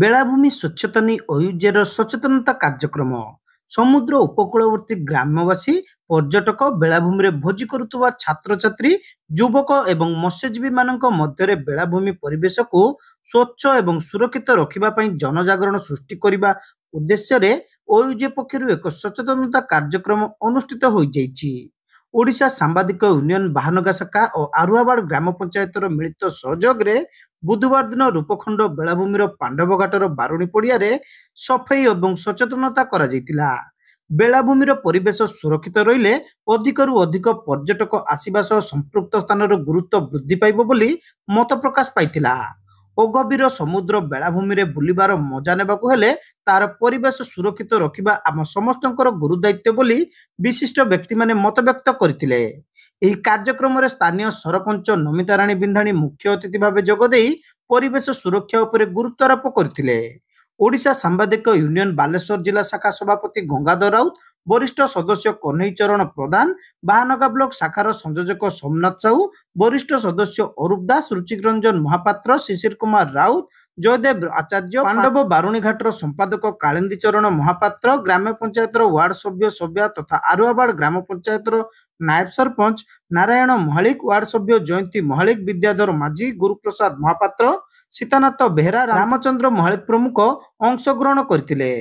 ବେଳାଭୂମି ସ୍ୱଚ୍ଛତା ନେଇ ଅୟୁଜେର ସଚେତନତା କାର୍ଯ୍ୟକ୍ରମ। ସମୁଦ୍ର ଉପକୂଳବର୍ତ୍ତୀ ଗ୍ରାମବାସୀ, ପର୍ଯ୍ୟଟକ, ବେଳାଭୂମିରେ ଭୋଜି କରୁଥିବା ଛାତ୍ରଛାତ୍ରୀ, ଯୁବକ ଏବଂ ମତ୍ସ୍ୟଜୀବୀମାନଙ୍କ ମଧ୍ୟରେ ବେଳାଭୂମି ପରିବେଶକୁ ସ୍ୱଚ୍ଛ ଏବଂ ସୁରକ୍ଷିତ ରଖିବା ପାଇଁ ଜନଜାଗରଣ ସୃଷ୍ଟି କରିବା ଉଦ୍ଦେଶ୍ୟରେ ଅୟୁଜେ ପକ୍ଷରୁ ଏକ ସଚେତନତା କାର୍ଯ୍ୟକ୍ରମ ଅନୁଷ୍ଠିତ ହୋଇଯାଇଛି। ଓଡ଼ିଶା ସାମ୍ବାଦିକ ୟୁନିୟନ ବାହାନଗା ଶାଖା ଓ ଆରୁଆବାଡ଼ ଗ୍ରାମ ପଞ୍ଚାୟତର ମିଳିତ ସହଯୋଗରେ ବୁଧବାର ଦିନ ରୂପଖଣ୍ଡ ବେଳାଭୂମିର ପାଣ୍ଡବଘାଟର ବାରୁଣୀ ପଡ଼ିଆରେ ସଫେଇ ଏବଂ ସଚେତନତା କରାଯାଇଥିଲା। ବେଳାଭୂମିର ପରିବେଶ ସୁରକ୍ଷିତ ରହିଲେ ଅଧିକରୁ ଅଧିକ ପର୍ଯ୍ୟଟକ ଆସିବା ସହ ସମ୍ପୃକ୍ତ ସ୍ଥାନର ଗୁରୁତ୍ୱ ବୃଦ୍ଧି ପାଇବ ବୋଲି ମତ ପ୍ରକାଶ ପାଇଥିଲା। ଅଗଭୀର ସମୁଦ୍ର ବେଳାଭୂମିରେ ବୁଲିବାର ମଜା ନେବାକୁ ହେଲେ ତାର ପରିବେଶ ସୁରକ୍ଷିତ ରଖିବା ଆମ ସମସ୍ତଙ୍କର ଗୁରୁଦାୟିତ୍ୱ ବୋଲି ବିଶିଷ୍ଟ ବ୍ୟକ୍ତିମାନେ ମତବ୍ୟକ୍ତ କରିଥିଲେ। ଏହି କାର୍ଯ୍ୟକ୍ରମରେ ସ୍ଥାନୀୟ ସରପଞ୍ଚ ନମିତା ରାଣୀ ବିନ୍ଧାଣୀ ମୁଖ୍ୟ ଅତିଥି ଭାବେ ଯୋଗଦେଇ ପରିବେଶ ସୁରକ୍ଷା ଉପରେ ଗୁରୁତ୍ୱାରୋପ କରିଥିଲେ। ଓଡ଼ିଶା ସାମ୍ବାଦିକ ୟୁନିୟନ ବାଲେଶ୍ୱର ଜିଲ୍ଲା ଶାଖା ସଭାପତି ଗଙ୍ଗାଧର ରାଉତ, ବରିଷ୍ଠ ସଦସ୍ୟ କହ୍ନେଇ ଚରଣ ପ୍ରଧାନ, ବାହାନଗା ବ୍ଲକ ଶାଖାର ସଂଯୋଜକ ସୋମନାଥ ସାହୁ, ବରିଷ୍ଠ ସଦସ୍ୟ ଅରୁପ ଦାସ, ରୁଚିରଞ୍ଜନ ମହାପାତ୍ର, ଶିଶିର କୁମାର ରାଉତ, ଜୟଦେବ ଆଚାର୍ଯ୍ୟ, ପାଣ୍ଡବ ବାରୁଣୀଘାଟର ସମ୍ପାଦକ କାଳିନ୍ଦୀ ଚରଣ ମହାପାତ୍ର, ଗ୍ରାମ ପଞ୍ଚାୟତର ୱାର୍ଡ ସଭ୍ୟ ସଭ୍ୟା ତଥା ଆରୁଆବାଡ଼ ଗ୍ରାମ ପଞ୍ଚାୟତର ନାୟବ ସରପଞ୍ଚ ନାରାୟଣ ମହାଳିକ, ୱାର୍ଡ ସଭ୍ୟ ଜୟନ୍ତୀ ମହାଳିକ, ବିଦ୍ୟାଧର ମାଝୀ, ଗୁରୁପ୍ରସାଦ ମହାପାତ୍ର, ସୀତାନାଥ ବେହେରା, ରାମଚନ୍ଦ୍ର ମହାଳିକ ପ୍ରମୁଖ ଅଂଶଗ୍ରହଣ କରିଥିଲେ।